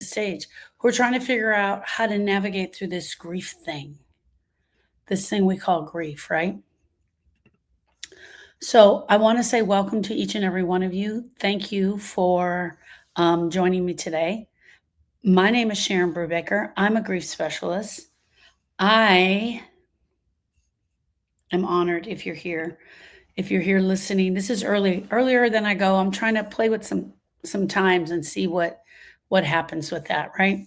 stage who are trying to figure out how to navigate through this this thing we call grief, right? So I want to say welcome to each and every one of you. Thank you for joining me today. My name is Sharon Brubaker. I'm a grief specialist. I am honored if you're here. If you're here listening, this is earlier than I go. I'm trying to play with some times and see what happens with that, right?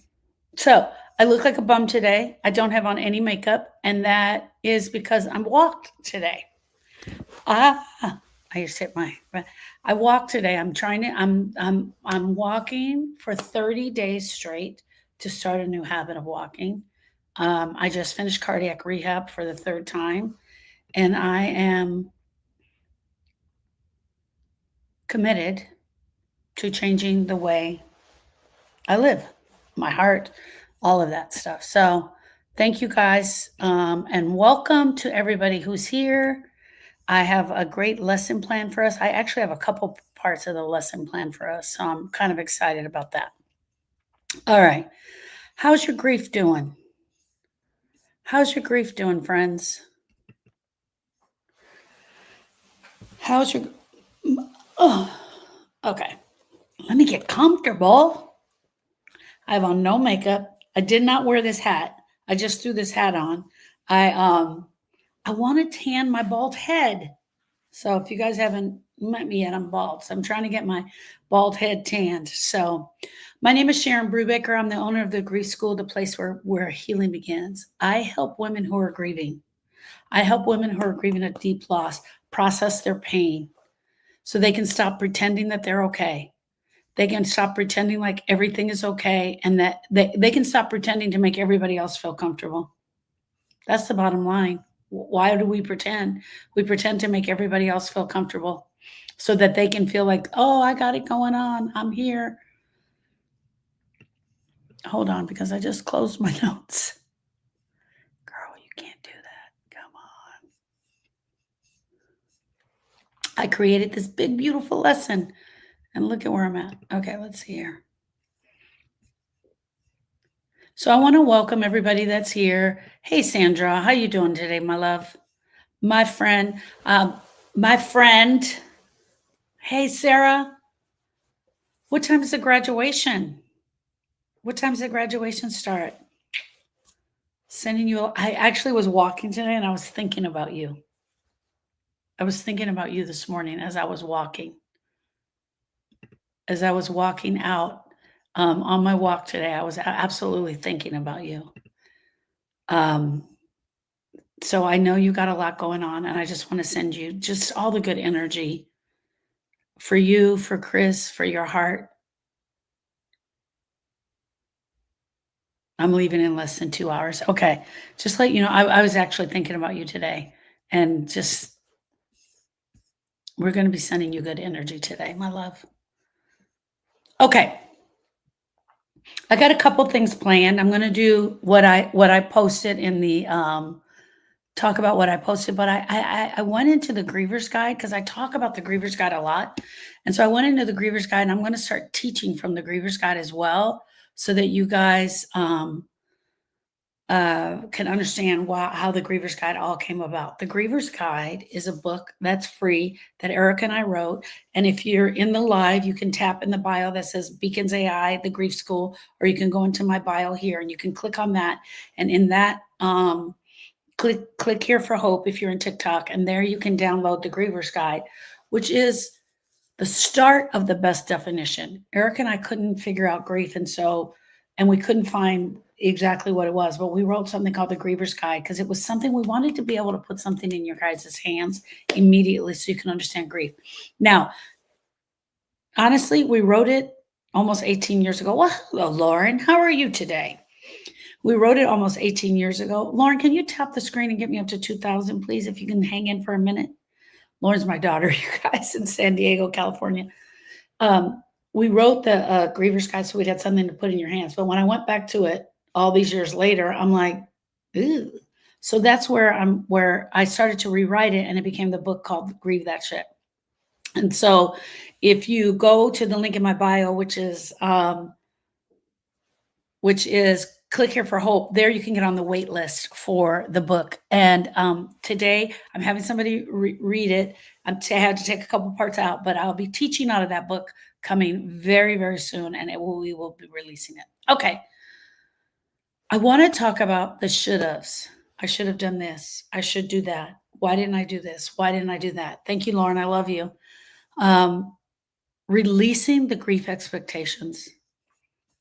So I look like a bum today. I don't have on any makeup, and that is because I'm walked today. I just hit I walked today. I'm walking for 30 days straight to start a new habit of walking. I just finished cardiac rehab for the third time, and I am committed to changing the way I live, my heart, all of that stuff. So thank you guys, and welcome to everybody who's here. I have a great lesson plan for us. I actually have a couple parts of the lesson plan for us, so I'm kind of excited about that. All right. How's your grief doing? How's your grief doing, friends? How's your... Oh, okay. Let me get comfortable. I have on no makeup. I did not wear this hat. I just threw this hat on. I want to tan my bald head. So if you guys haven't met me yet, I'm bald. So I'm trying to get my bald head tanned. So my name is Sharon Brubaker. I'm the owner of the Grief School, the place where healing begins. I help women who are grieving. I help women who are grieving a deep loss process their pain so they can stop pretending that they're okay. They can stop pretending like everything is okay, and that they can stop pretending to make everybody else feel comfortable. That's the bottom line. Why do we pretend? We pretend to make everybody else feel comfortable so that they can feel like, oh, I got it going on. I'm here. Hold on, because I just closed my notes. Girl, you can't do that. Come on. I created this big, beautiful lesson, and look at where I'm at. Okay, let's see here. So I want to welcome everybody that's here. Hey, Sandra, how you doing today, my love? My friend. Hey, Sarah. What time is the graduation? What time does the graduation start? Sending you. I actually was walking today and I was thinking about you. I was thinking about you this morning as I was walking. As I was walking out on my walk today, I was absolutely thinking about you. So I know you got a lot going on, and I just want to send you just all the good energy for you, for Chris, for your heart. I'm leaving in less than 2 hours. Okay. Just let you know, I was actually thinking about you today, and just, we're going to be sending you good energy today, my love. Okay. I got a couple things planned. I'm going to do what I posted in the, talk about what I posted, but I went into the Griever's Guide because I talk about the Griever's Guide a lot. And so I went into the Griever's Guide, and I'm going to start teaching from the Griever's Guide as well, so that you guys can understand how the Griever's Guide all came about. The Griever's Guide is a book that's free that Eric and I wrote. And if you're in the live, you can tap in the bio that says Beacons AI, the Grief School, or you can go into my bio here and you can click on that. And in that, click here for hope if you're in TikTok, and there you can download the Griever's Guide, which is the start of the best definition. Eric and I couldn't figure out grief, and we couldn't find exactly what it was, but we wrote something called the Griever's Guide because it was something we wanted to be able to put something in your guys' hands immediately so you can understand grief. Now, honestly, we wrote it almost 18 years ago. Well, hello, Lauren. How are you today? We wrote it almost 18 years ago. Lauren, can you tap the screen and get me up to 2,000, please, if you can hang in for a minute? Lauren's my daughter, you guys, in San Diego, California. We wrote the Griever's Guide so we'd had something to put in your hands. But when I went back to it all these years later, I'm like, ooh. So that's where I started to rewrite it, and it became the book called Grieve That Shit. And so if you go to the link in my bio, which is which is click here for hope. There you can get on the wait list for the book. And today I'm having somebody read it. I had to take a couple parts out, but I'll be teaching out of that book coming very, very soon, and we will be releasing it. Okay. I want to talk about the should haves. I should have done this. I should do that. Why didn't I do this? Why didn't I do that? Thank you, Lauren. I love you. Um, Releasing the grief expectations.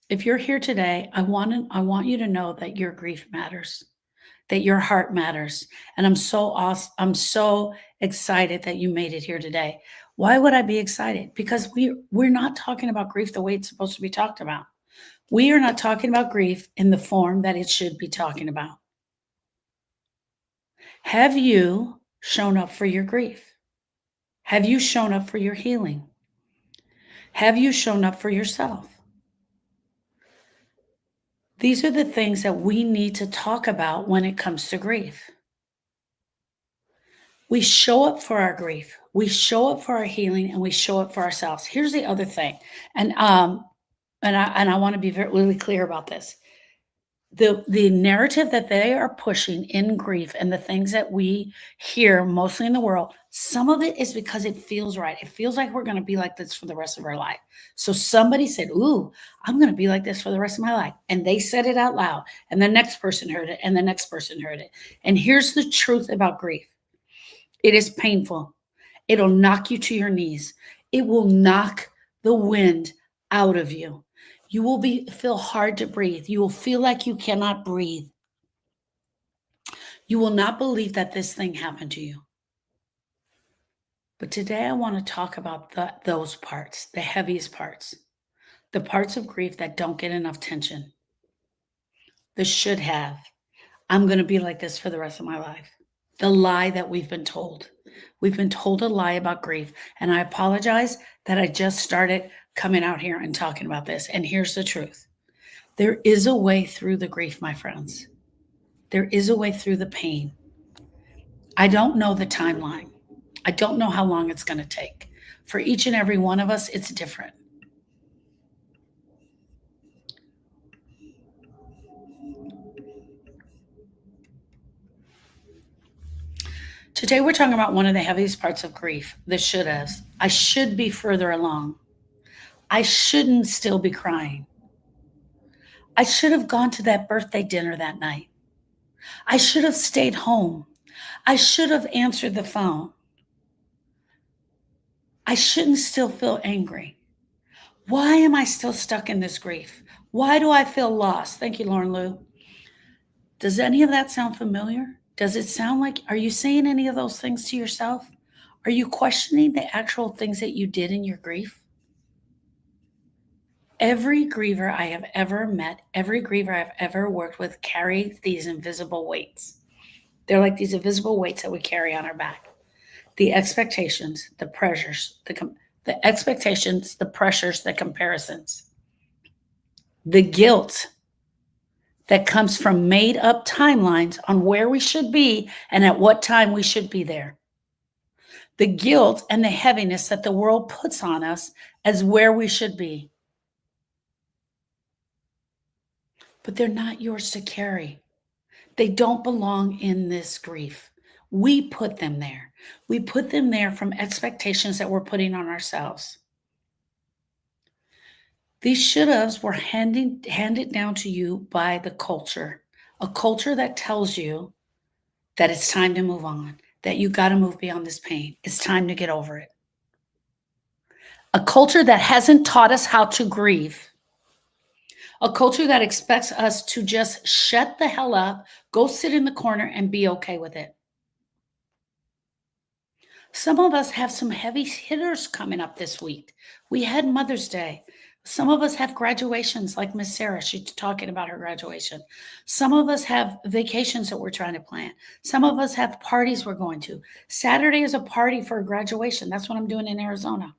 If you're here today, I want you to know that your grief matters, that your heart matters. And I'm so awesome. I'm so excited that you made it here today. Why would I be excited? Because we're not talking about grief the way it's supposed to be talked about. We are not talking about grief in the form that it should be talking about. Have you shown up for your grief? Have you shown up for your healing? Have you shown up for yourself? These are the things that we need to talk about when it comes to grief. We show up for our grief, we show up for our healing, and we show up for ourselves. Here's the other thing, and I want to be really clear about this. The narrative that they are pushing in grief and the things that we hear mostly in the world, some of it is because it feels right. It feels like we're going to be like this for the rest of our life. So somebody said, "Ooh, I'm going to be like this for the rest of my life." And they said it out loud, and the next person heard it, and the next person heard it. And here's the truth about grief. It is painful. It'll knock you to your knees. It will knock the wind out of you. You will feel hard to breathe. You will feel like you cannot breathe. You will not believe that this thing happened to you. But today I want to talk about those parts, the heaviest parts, the parts of grief that don't get enough attention. The should have. I'm going to be like this for the rest of my life. The lie that we've been told. We've been told a lie about grief. And I apologize that I just started coming out here and talking about this. And here's the truth. There is a way through the grief, my friends. There is a way through the pain. I don't know the timeline. I don't know how long it's going to take. For each and every one of us, it's different. Today, we're talking about one of the heaviest parts of grief, the should haves. I should be further along. I shouldn't still be crying. I should have gone to that birthday dinner that night. I should have stayed home. I should have answered the phone. I shouldn't still feel angry. Why am I still stuck in this grief? Why do I feel lost? Thank you, Lauren Lou. Does any of that sound familiar? Does it sound like, are you saying any of those things to yourself? Are you questioning the actual things that you did in your grief? Every griever I have ever met, every griever I've ever worked with carries these invisible weights. They're like these invisible weights that we carry on our back. The expectations, the pressures, the expectations, the pressures, the comparisons, the guilt that comes from made up timelines on where we should be and at what time we should be there. The guilt and the heaviness that the world puts on us as where we should be. But they're not yours to carry. They don't belong in this grief. We put them there. We put them there from expectations that we're putting on ourselves. These should haves were handed down to you by the culture, a culture that tells you that it's time to move on, that you got to move beyond this pain. It's time to get over it. A culture that hasn't taught us how to grieve. A culture that expects us to just shut the hell up, go sit in the corner, and be okay with it. Some of us have some heavy hitters coming up this week. We had Mother's Day. Some of us have graduations like Miss Sarah. She's talking about her graduation. Some of us have vacations that we're trying to plan. Some of us have parties we're going to. Saturday is a party for a graduation. That's what I'm doing in Arizona.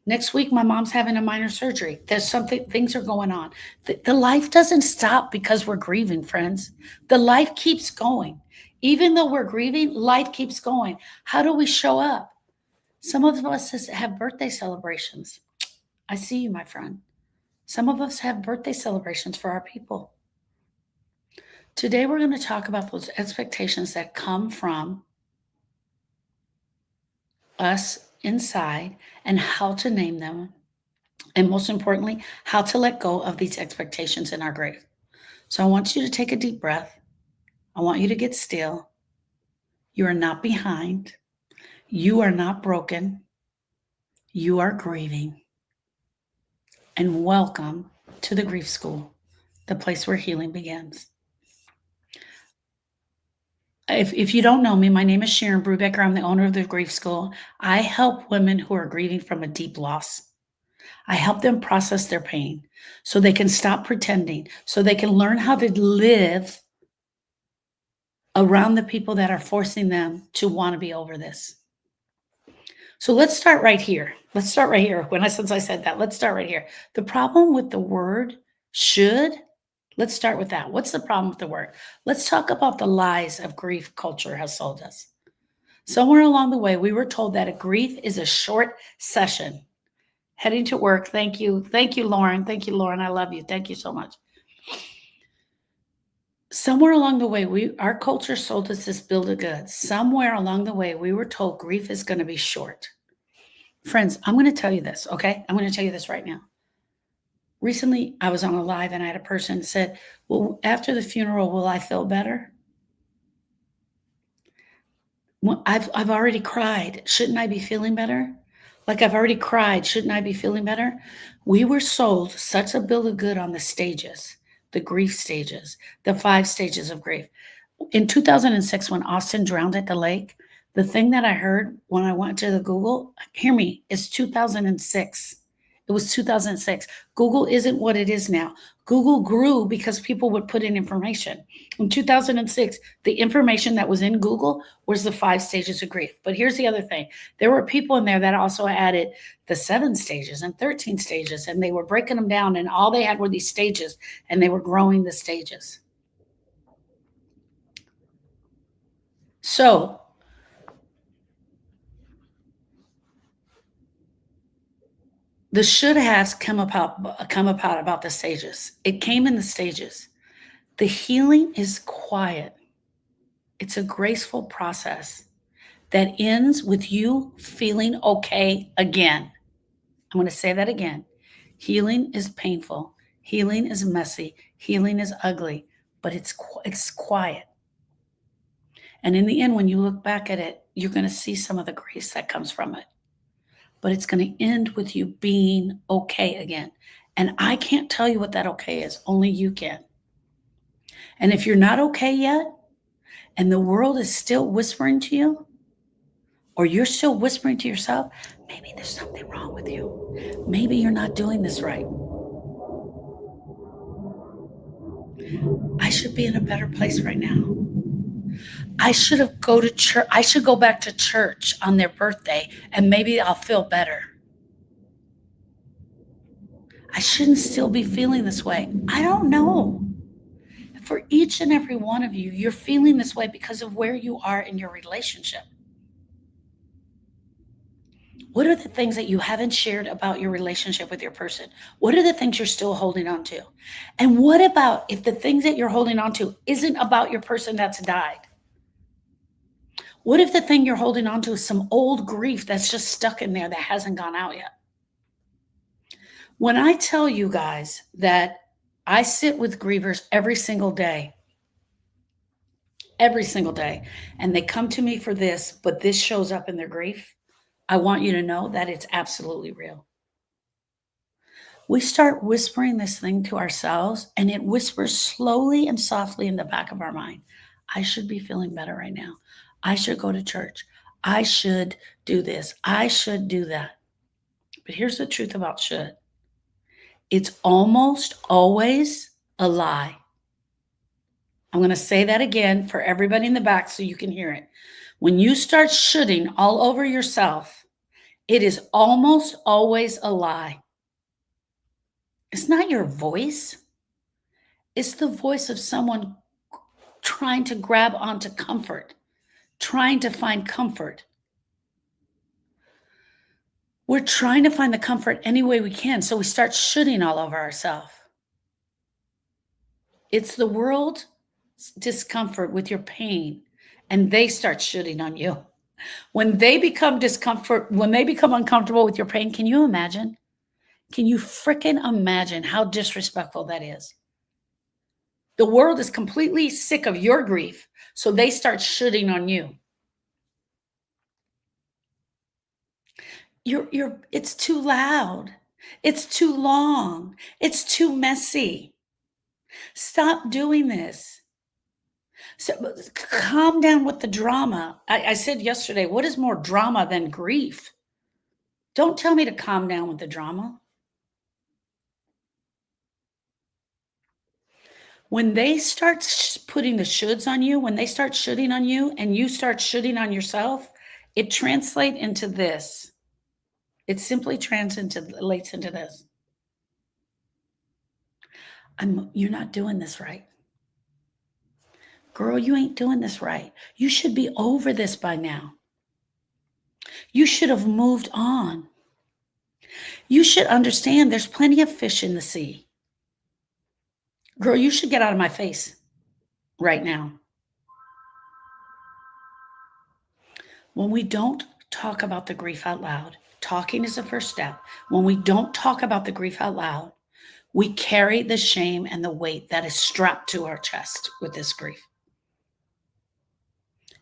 Next week, my mom's having a minor surgery. There's something, things are going on. The life doesn't stop because we're grieving, friends. The life keeps going. Even though we're grieving, life keeps going. How do we show up? Some of us have birthday celebrations. I see you, my friend. Some of us have birthday celebrations for our people. Today, we're going to talk about those expectations that come from us inside and how to name them. And most importantly, how to let go of these expectations in our grief. So I want you to take a deep breath. I want you to get still. You are not behind. You are not broken. You are grieving. And welcome to the Grief School, the place where healing begins. If you don't know me, my name is Sharon Brubaker. I'm the owner of the Grief School. I help women who are grieving from a deep loss. I help them process their pain so they can stop pretending, so they can learn how to live around the people that are forcing them to want to be over this. So let's start right here. Let's start right here. Since I said that, let's start right here. The problem with the word should, let's start with that. What's the problem with the word? Let's talk about the lies of grief culture has sold us. Somewhere along the way, we were told that a grief is a short session. Heading to work. Thank you. Thank you, Lauren. Thank you, Lauren. I love you. Thank you so much. Somewhere along the way, our culture sold us this bill of goods. Somewhere along the way, we were told grief is going to be short. Friends, I'm going to tell you this, okay? I'm going to tell you this right now. Recently, I was on a live and I had a person said, well, after the funeral, will I feel better? Well, I've already cried. Shouldn't I be feeling better? Like I've already cried. Shouldn't I be feeling better? We were sold such a bill of good on the stages, the grief stages, the 5 stages of grief. In 2006, when Austin drowned at the lake, the thing that I heard when I went to the Google, hear me, is 2006. It was 2006. Google isn't what it is now. Google grew because people would put in information. In 2006, the information that was in Google was the 5 stages of grief. But here's the other thing. There were people in there that also added the 7 stages and 13 stages, and they were breaking them down, and all they had were these stages, and they were growing the stages. So the should has come about the stages. It came in the stages. The healing is quiet. It's a graceful process that ends with you feeling okay again. I'm going to say that again. Healing is painful. Healing is messy. Healing is ugly, but it's quiet. And in the end, when you look back at it, you're going to see some of the grace that comes from it. But it's going to end with you being okay again. And I can't tell you what that okay is. Only you can. And if you're not okay yet, and the world is still whispering to you, or you're still whispering to yourself, maybe there's something wrong with you. Maybe you're not doing this right. I should be in a better place right now. I should have go to church. I should go back to church on their birthday and maybe I'll feel better. I shouldn't still be feeling this way. I don't know. For each and every one of you, you're feeling this way because of where you are in your relationship. What are the things that you haven't shared about your relationship with your person? What are the things you're still holding on to? And what about if the things that you're holding on to isn't about your person that's died? What if the thing you're holding on to is some old grief that's just stuck in there that hasn't gone out yet? When I tell you guys that I sit with grievers every single day, and they come to me for this, but this shows up in their grief, I want you to know that it's absolutely real. We start whispering this thing to ourselves, and it whispers slowly and softly in the back of our mind. I should be feeling better right now. I should go to church. I should do this. I should do that. But here's the truth about should. It's almost always a lie. I'm going to say that again for everybody in the back so you can hear it. When you start shoulding all over yourself, it is almost always a lie. It's not your voice. It's the voice of someone trying to grab onto comfort, trying to find comfort. We're trying to find the comfort any way we can, so we start shooting all over ourselves. It's the world's discomfort with your pain, and they start shooting on you. When they become uncomfortable with your pain, can you imagine? Can you fricking imagine how disrespectful that is? The world is completely sick of your grief, so they start shooting on you. It's too loud. It's too long. It's too messy. Stop doing this. So calm down with the drama. I said yesterday, what is more drama than grief? Don't tell me to calm down with the drama. When they start putting the shoulds on you, when they start shooting on you and you start shooting on yourself, it translates into this. It simply translates into this. You're not doing this right. Girl, you ain't doing this right. You should be over this by now. You should have moved on. You should understand there's plenty of fish in the sea. Girl, you should get out of my face right now. When we don't talk about the grief out loud, talking is the first step. When we don't talk about the grief out loud, we carry the shame and the weight that is strapped to our chest with this grief.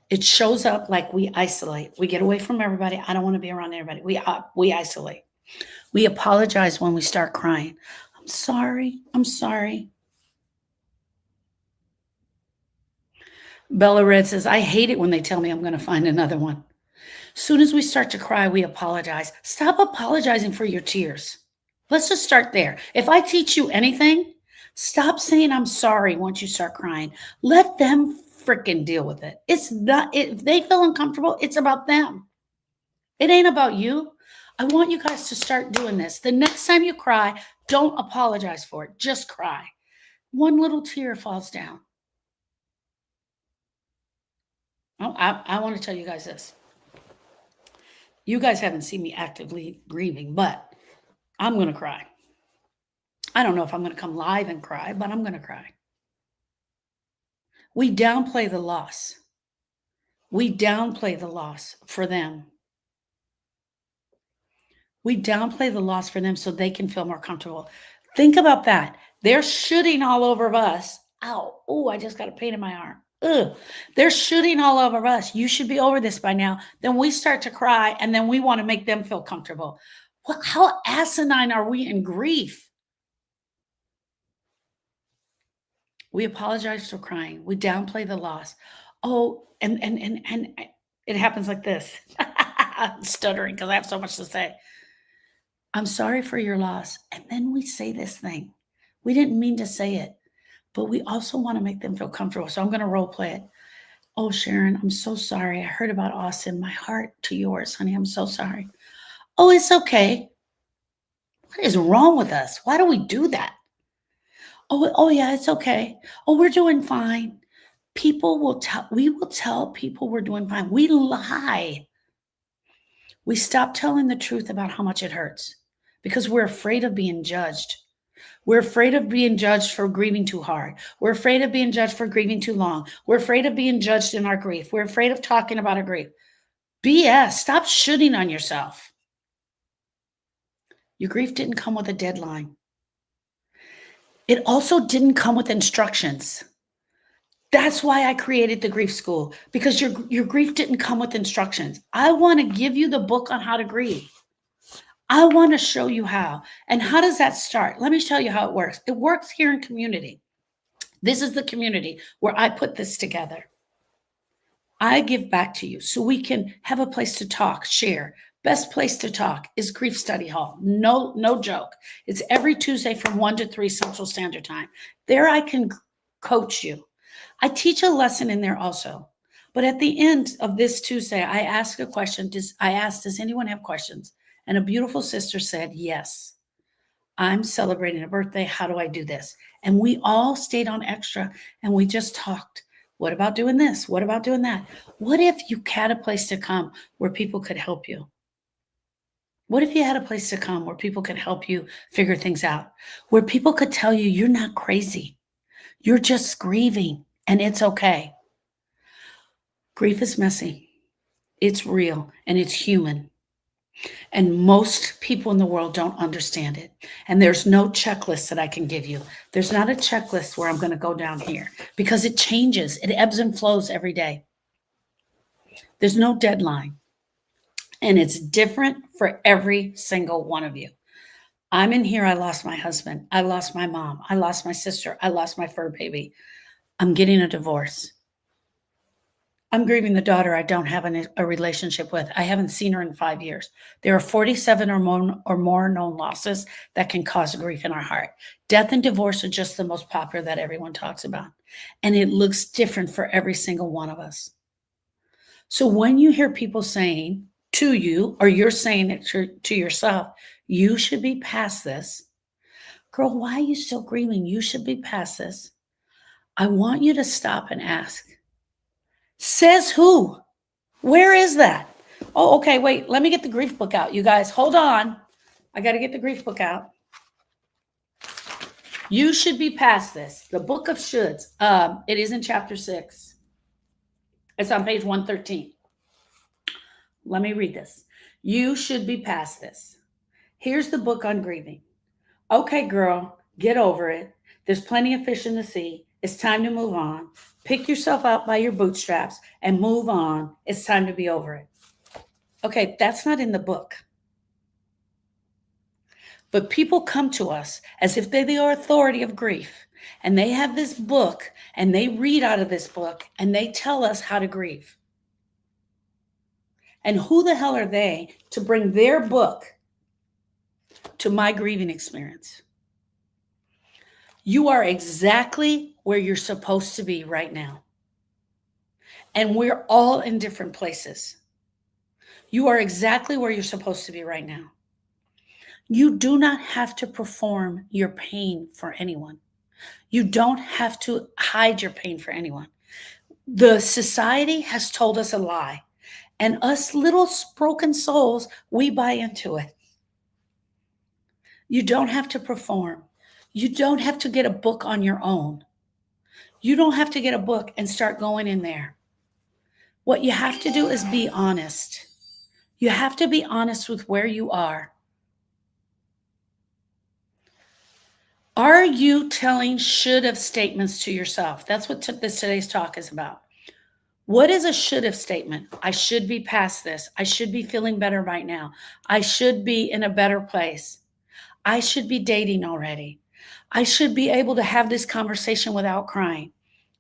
It shows up like we isolate. We get away from everybody. I don't want to be around everybody. We isolate. We apologize when we start crying. I'm sorry. I'm sorry. Bella Red says, I hate it when they tell me I'm going to find another one. Soon as we start to cry, we apologize. Stop apologizing for your tears. Let's just start there. If I teach you anything, stop saying I'm sorry once you start crying. Let them freaking deal with it. It's not, if they feel uncomfortable, it's about them. It ain't about you. I want you guys to start doing this. The next time you cry, don't apologize for it. Just cry. One little tear falls down. Oh, I want to tell you guys this. You guys haven't seen me actively grieving, but I'm going to cry. I don't know if I'm going to come live and cry, but I'm going to cry. We downplay the loss. We downplay the loss for them. We downplay the loss for them so they can feel more comfortable. Think about that. They're shooting all over us. Ow. Oh, I just got a pain in my arm. Ugh. They're shooting all over us. You should be over this by now. Then we start to cry and then we want to make them feel comfortable. Well, how asinine are we in grief? We apologize for crying. We downplay the loss. Oh, and it happens like this. I'm stuttering because I have so much to say. I'm sorry for your loss. And then we say this thing. We didn't mean to say it, but we also want to make them feel comfortable. So I'm going to role play it. Oh, Sharon, I'm so sorry. I heard about Austin. My heart to yours, honey. I'm so sorry. Oh, it's okay. What is wrong with us? Why do we do that? Oh yeah, it's okay. Oh, we're doing fine. We will tell people we're doing fine. We lie. We stop telling the truth about how much it hurts because we're afraid of being judged. We're afraid of being judged for grieving too hard. We're afraid of being judged for grieving too long. We're afraid of being judged in our grief. We're afraid of talking about our grief. BS. Stop shooting on yourself. Your grief didn't come with a deadline. It also didn't come with instructions. That's why I created the grief school, because your grief didn't come with instructions. I want to give you the book on how to grieve. I want to show you how. And how does that start? Let me tell you how it works. It works here in community. This is the community where I put this together. I give back to you so we can have a place to talk, share. Best place to talk is Grief Study Hall. No joke. It's every Tuesday from 1 to 3 Central Standard Time. There I can coach you. I teach a lesson in there also. But at the end of this Tuesday, I asked a question. Does anyone have questions? And a beautiful sister said, yes, I'm celebrating a birthday. How do I do this? And we all stayed on extra and we just talked. What about doing this? What about doing that? What if you had a place to come where people could help you? What if you had a place to come where people could help you figure things out, where people could tell you you're not crazy, you're just grieving, and it's okay? Grief is messy, it's real, and it's human. And most people in the world don't understand it. And there's no checklist that I can give you. There's not a checklist where I'm going to go down here because it changes, it ebbs and flows every day. There's no deadline. And it's different for every single one of you. I'm in here. I lost my husband. I lost my mom. I lost my sister. I lost my fur baby. I'm getting a divorce. I'm grieving the daughter I don't have a relationship with. I haven't seen her in 5 years. There are 47 or more known losses that can cause grief in our heart. Death and divorce are just the most popular that everyone talks about. And it looks different for every single one of us. So when you hear people saying to you, or you're saying it to yourself, you should be past this. Girl, why are you still grieving? You should be past this. I want you to stop and ask, says who? Where is that? Oh, okay, wait, let me get the grief book out. You guys, hold on. I got to get the grief book out. You should be past this. The book of shoulds. It is in chapter 6. It's on page 113. Let me read this. You should be past this. Here's the book on grieving. Okay, girl, get over it. There's plenty of fish in the sea. It's time to move on. Pick yourself up by your bootstraps and move on. It's time to be over it. Okay, that's not in the book. But people come to us as if they're the authority of grief. And they have this book and they read out of this book and they tell us how to grieve. And who the hell are they to bring their book to my grieving experience? You are exactly where you're supposed to be right now. And we're all in different places. You are exactly where you're supposed to be right now. You do not have to perform your pain for anyone. You don't have to hide your pain for anyone. The society has told us a lie, and us little broken souls, we buy into it. You don't have to perform. You don't have to get a book on your own. You don't have to get a book and start going in there. What you have to do is be honest. You have to be honest with where you are. Are you telling should have statements to yourself? That's what today's talk is about. What is a should have statement? I should be past this. I should be feeling better right now. I should be in a better place. I should be dating already. I should be able to have this conversation without crying.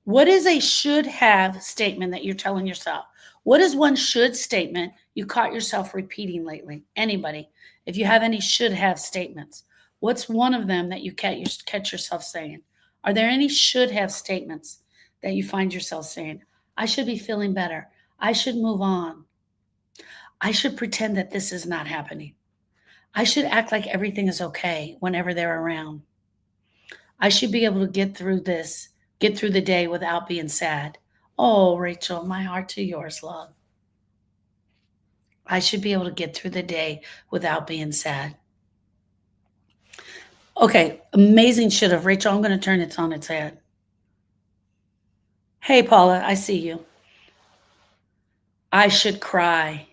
What is a should have statement that you're telling yourself? What is one should statement you caught yourself repeating lately? Anybody, if you have any should have statements, what's one of them that you catch yourself saying? Are there any should have statements that you find yourself saying? I should be feeling better. I should move on. I should pretend that this is not happening. I should act like everything is okay whenever they're around. I should be able to get through the day without being sad. Oh, Rachel, my heart to yours, love. I should be able to get through the day without being sad. Okay, amazing should have. Rachel, I'm going to turn it on its head. Hey, Paula, I see you. I should cry.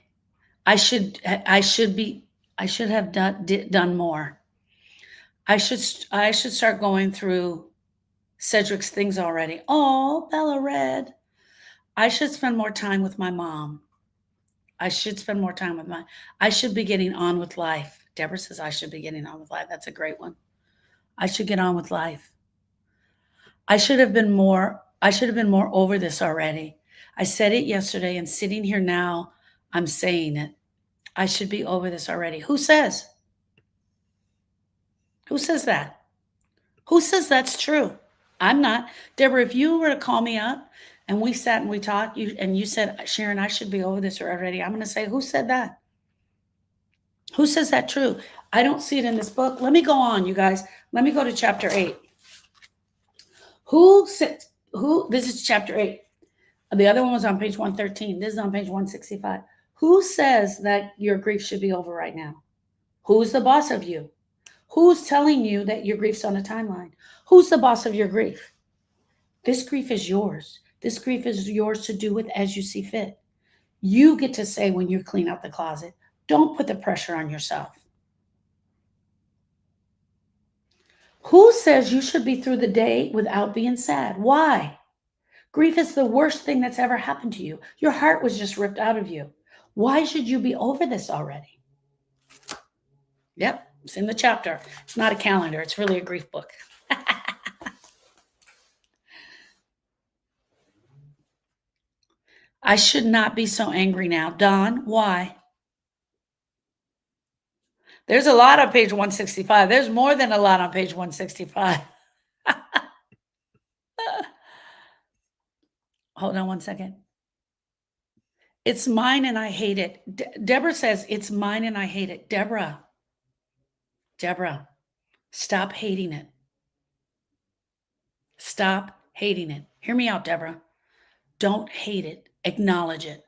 I should have done more. I should start going through Cedric's things already. Oh, Bella Red. I should spend more time with my mom. I should spend more time with I should be getting on with life. Deborah says I should be getting on with life. That's a great one. I should get on with life. I should have been more over this already. I said it yesterday and sitting here now, I'm saying it. I should be over this already. Who says? Who says that? Who says that's true? I'm not. Deborah, if you were to call me up and we sat and we talked, you said, Sharon, I should be over this already, I'm going to say, who said that? Who says that true? I don't see it in this book. Let me go on, you guys. Let me go to chapter 8. This is chapter 8. The other one was on page 113. This is on page 165. Who says that your grief should be over right now? Who's the boss of you? Who's telling you that your grief's on a timeline? Who's the boss of your grief? This grief is yours. This grief is yours to do with as you see fit. You get to say when you clean out the closet, don't put the pressure on yourself. Who says you should be through the day without being sad? Why? Grief is the worst thing that's ever happened to you. Your heart was just ripped out of you. Why should you be over this already? Yep, it's in the chapter. It's not a calendar, it's really a grief book. I should not be so angry now. Don, why? There's a lot on page 165. There's more than a lot on page 165. Hold on one second. It's mine and I hate it. Deborah says, it's mine and I hate it. Deborah, stop hating it. Stop hating it. Hear me out, Deborah. Don't hate it. Acknowledge it.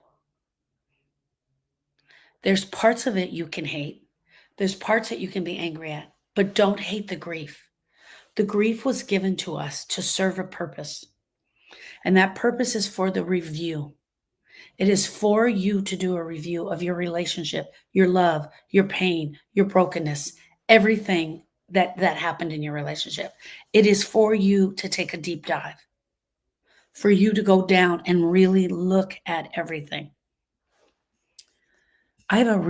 There's parts of it you can hate. There's parts that you can be angry at, but don't hate the grief. The grief was given to us to serve a purpose. And that purpose is for the review. It is for you to do a review of your relationship, your love, your pain, your brokenness, everything that happened in your relationship. It is for you to take a deep dive, for you to go down and really look at everything. I have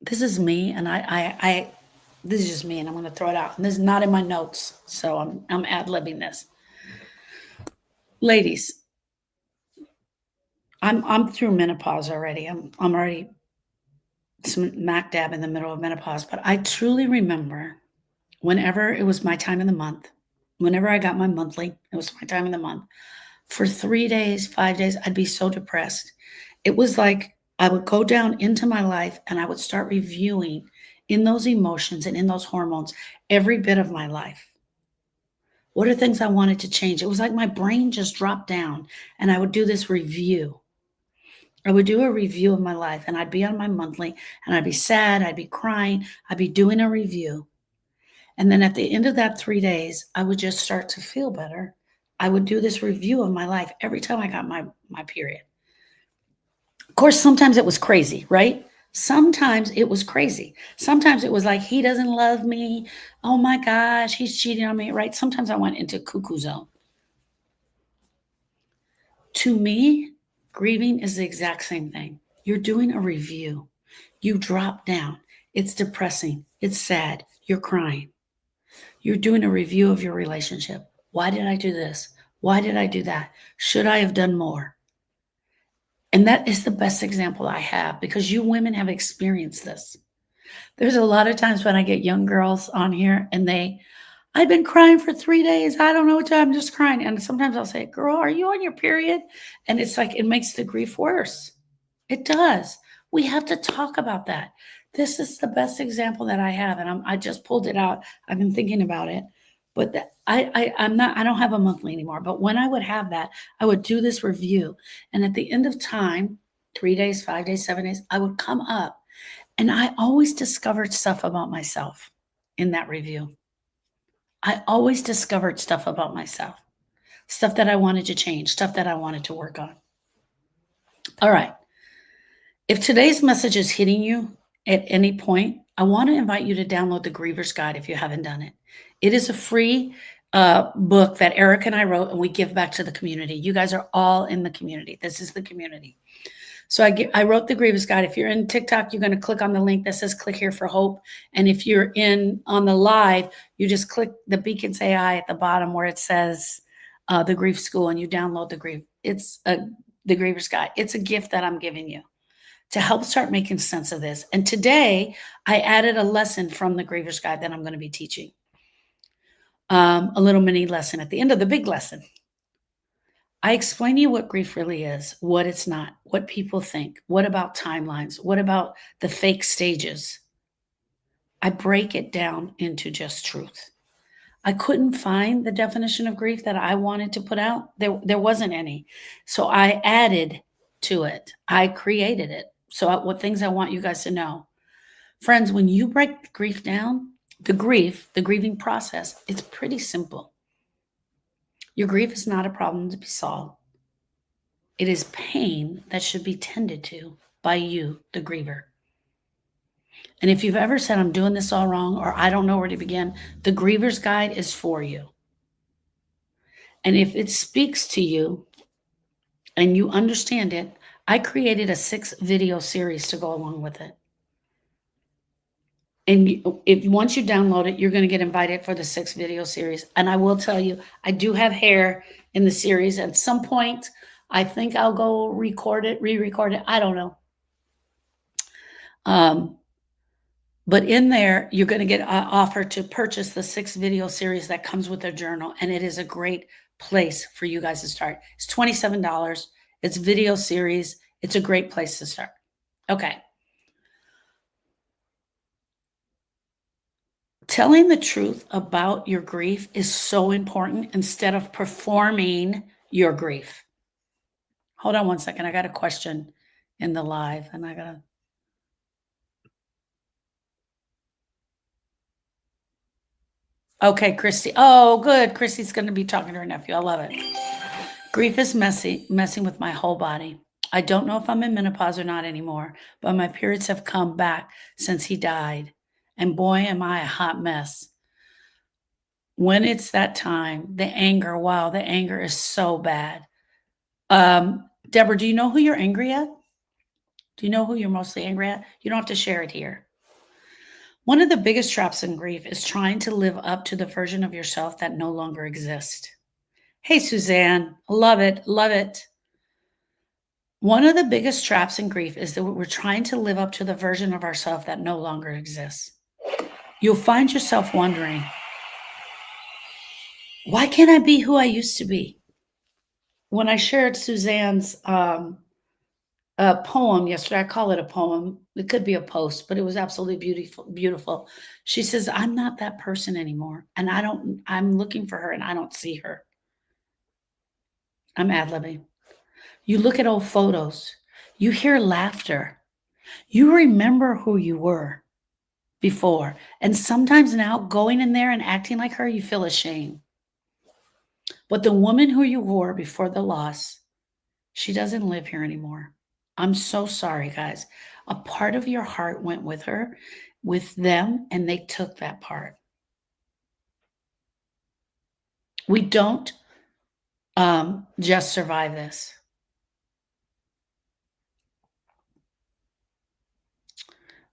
this is me, and this is just me, and I'm going to throw it out. And this is not in my notes, so I'm ad-libbing this. Ladies, I'm through menopause already. I'm already smack dab in the middle of menopause, but I truly remember whenever it was my time in the month, whenever I got my monthly, it was my time in the month. For 3 days, 5 days, I'd be so depressed. It was like I would go down into my life and I would start reviewing in those emotions and in those hormones every bit of my life. What are things I wanted to change? It was like my brain just dropped down and I would do this review. I would do a review of my life and I'd be on my monthly and I'd be sad, I'd be crying, I'd be doing a review. And then at the end of that 3 days, I would just start to feel better. I would do this review of my life every time I got my period. Of course, sometimes it was crazy, right? Sometimes it was crazy. Sometimes it was like, he doesn't love me. Oh my gosh, he's cheating on me, right? Sometimes I went into cuckoo zone. To me, grieving is the exact same thing. You're doing a review. You drop down. It's depressing. It's sad. You're crying. You're doing a review of your relationship. Why did I do this? Why did I do that? Should I have done more? And that is the best example I have because you women have experienced this. There's a lot of times when I get young girls on here and I've been crying for 3 days. I don't know what time, I'm just crying. And sometimes I'll say, girl, are you on your period? And it's like, it makes the grief worse. It does. We have to talk about that. This is the best example that I have. And I just pulled it out. I've been thinking about it, but I don't have a monthly anymore. But when I would have that, I would do this review. And at the end of time, 3 days, 5 days, 7 days, I would come up and I always discovered stuff about myself in that review. I always discovered stuff about myself, stuff that I wanted to change, stuff that I wanted to work on. All right. If today's message is hitting you at any point, I want to invite you to download the Griever's Guide if you haven't done it. It is a free book that Eric and I wrote, and we give back to the community. You guys are all in the community. This is the community. So I wrote the Griever's Guide. If you're in TikTok, you're going to click on the link that says click here for hope. And if you're on the live, you just click the beacons AI at the bottom where it says the Grief School, and you download the Griever's Guide. It's a gift that I'm giving you to help start making sense of this. And today I added a lesson from the Griever's Guide that I'm going to be teaching. A little mini lesson at the end of the big lesson. I explain to you what grief really is, what it's not, what people think, what about timelines, what about the fake stages. I break it down into just truth. I couldn't find the definition of grief that I wanted to put out. There wasn't any. So I added to it. I created it. So what things I want you guys to know. Friends, when you break grief down, the grieving process, it's pretty simple. Your grief is not a problem to be solved. It is pain that should be tended to by you, the griever. And if you've ever said, I'm doing this all wrong, or I don't know where to begin, the Griever's Guide is for you. And if it speaks to you and you understand it, I created a 6-video series to go along with it. And if once you download it, you're going to get invited for the 6-video series. And I will tell you, I do have hair in the series. At some point, I think I'll go record it, re-record it. I don't know. But in there, you're going to get an offer to purchase the 6-video series that comes with their journal. And it is a great place for you guys to start. It's $27. It's video series. It's a great place to start. Okay. Telling the truth about your grief is so important instead of performing your grief. Hold on one second. I got a question in the live and I got to. Okay, Christy. Oh, good. Christy's going to be talking to her nephew. I love it. Grief is messing with my whole body. I don't know if I'm in menopause or not anymore, but my periods have come back since he died. And boy, am I a hot mess. When it's that time, the anger, wow, the anger is so bad. Deborah, do you know who you're angry at? Do you know who you're mostly angry at? You don't have to share it here. One of the biggest traps in grief is trying to live up to the version of yourself that no longer exists. Hey, Suzanne, love it, love it. One of the biggest traps in grief is that we're trying to live up to the version of ourselves that no longer exists. You'll find yourself wondering, why can't I be who I used to be? When I shared Suzanne's poem yesterday, I call it a poem. It could be a post, but it was absolutely beautiful. Beautiful. She says, I'm not that person anymore. And I'm looking for her and I don't see her. I'm ad-libbing. You look at old photos, you hear laughter, you remember who you were before. And sometimes now going in there and acting like her, you feel ashamed. But the woman who you were before the loss, she doesn't live here anymore. I'm so sorry, guys. A part of your heart went with her, with them, and they took that part. We don't just survive this.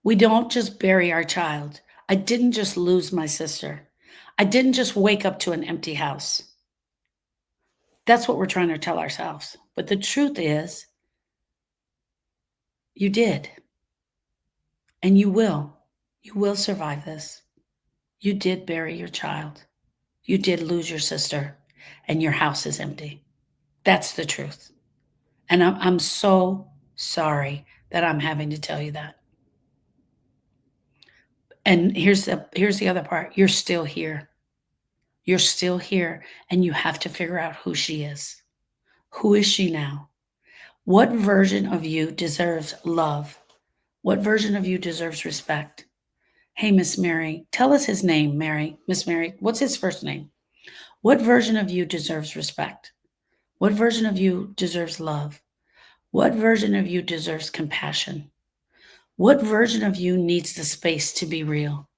We don't just bury our child. I didn't just lose my sister. I didn't just wake up to an empty house. That's what we're trying to tell ourselves. But the truth is, you did. And you will. You will survive this. You did bury your child. You did lose your sister. And your house is empty. That's the truth. And I'm so sorry that I'm having to tell you that. And here's the other part. You're still here. You're still here. And you have to figure out who she is. Who is she now? What version of you deserves love? What version of you deserves respect? Hey, Miss Mary, tell us his name, Mary. Miss Mary, what's his first name? What version of you deserves respect? What version of you deserves love? What version of you deserves compassion? What version of you needs the space to be real?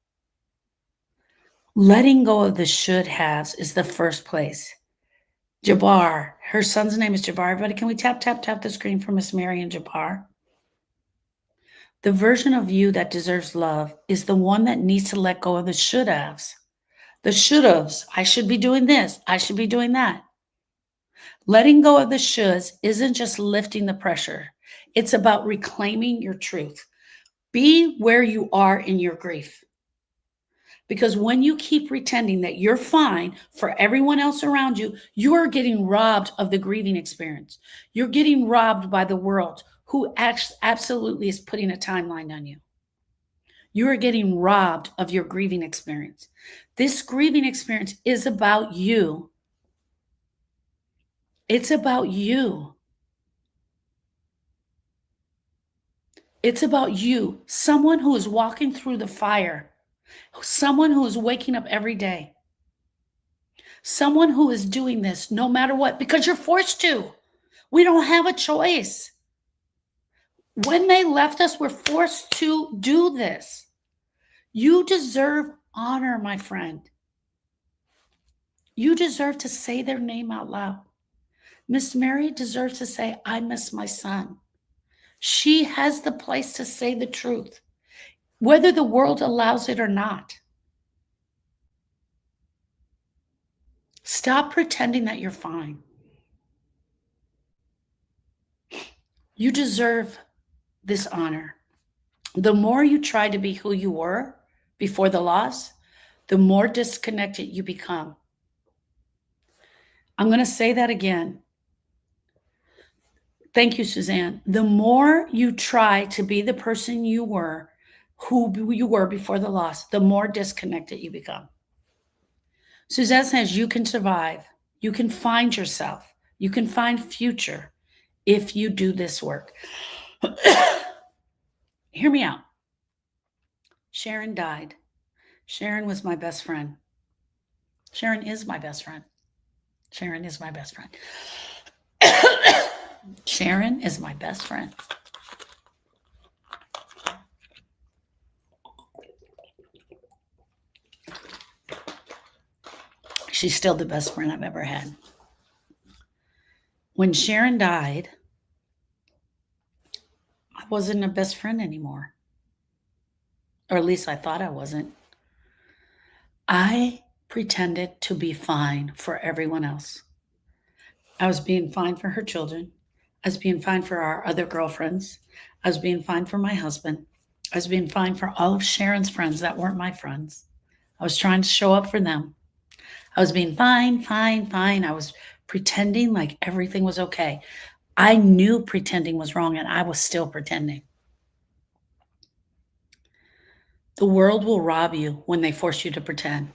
Letting go of the should haves is the first place. Jabbar, her son's name is Jabbar. Everybody, can we tap the screen for Miss Mary and Jabbar? The version of you that deserves love is the one that needs to let go of the should haves. The should haves. I should be doing this. I should be doing that. Letting go of the shoulds isn't just lifting the pressure. It's about reclaiming your truth. Be where you are in your grief. Because when you keep pretending that you're fine for everyone else around you, you are getting robbed of the grieving experience. You're getting robbed by the world, who absolutely is putting a timeline on you. You are getting robbed of your grieving experience. This grieving experience is about you. It's about you. It's about you, someone who is walking through the fire, someone who is waking up every day, someone who is doing this no matter what, because you're forced to. We don't have a choice. When they left us, we're forced to do this. You deserve honor, my friend. You deserve to say their name out loud. Miss Mary deserves to say, I miss my son. She has the place to say the truth, whether the world allows it or not. Stop pretending that you're fine. You deserve this honor. The more you try to be who you were before the loss, the more disconnected you become. I'm going to say that again. Thank you, Suzanne. The more you try to be the person you were, who you were before the loss, the more disconnected you become. Suzanne says you can survive. You can find yourself. You can find future if you do this work. Hear me out. Sharon died. Sharon was my best friend. Sharon is my best friend. Sharon is my best friend. Sharon is my best friend. She's still the best friend I've ever had. When Sharon died, I wasn't a best friend anymore. Or at least I thought I wasn't. I pretended to be fine for everyone else. I was being fine for her children. I was being fine for our other girlfriends. I was being fine for my husband. I was being fine for all of Sharon's friends that weren't my friends. I was trying to show up for them. I was being fine, fine, fine. I was pretending like everything was okay. I knew pretending was wrong, and I was still pretending. The world will rob you when they force you to pretend,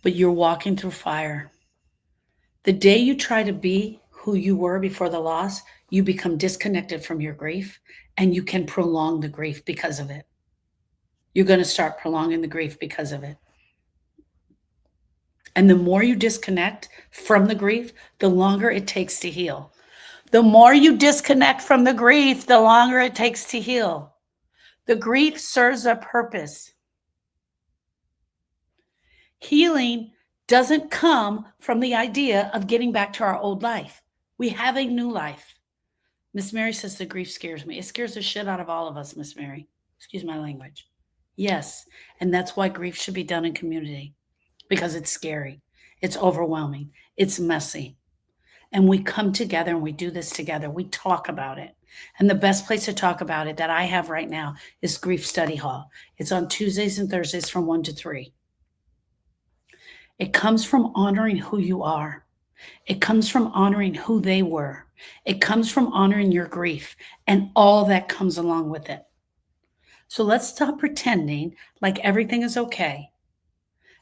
but you're walking through fire. The day you try to be who you were before the loss, you become disconnected from your grief, and you can prolong the grief because of it. You're going to start prolonging the grief because of it. And the more you disconnect from the grief, the longer it takes to heal. The more you disconnect from the grief, the longer it takes to heal. The grief serves a purpose. Healing doesn't come from the idea of getting back to our old life. We have a new life. Miss Mary says the grief scares me. It scares the shit out of all of us, Miss Mary. Excuse my language. Yes, and that's why grief should be done in community, because it's scary. It's overwhelming. It's messy. And we come together and we do this together. We talk about it. And the best place to talk about it that I have right now is Grief Study Hall. It's on Tuesdays and Thursdays from 1 to 3. It comes from honoring who you are. It comes from honoring who they were. It comes from honoring your grief and all that comes along with it. So let's stop pretending like everything is okay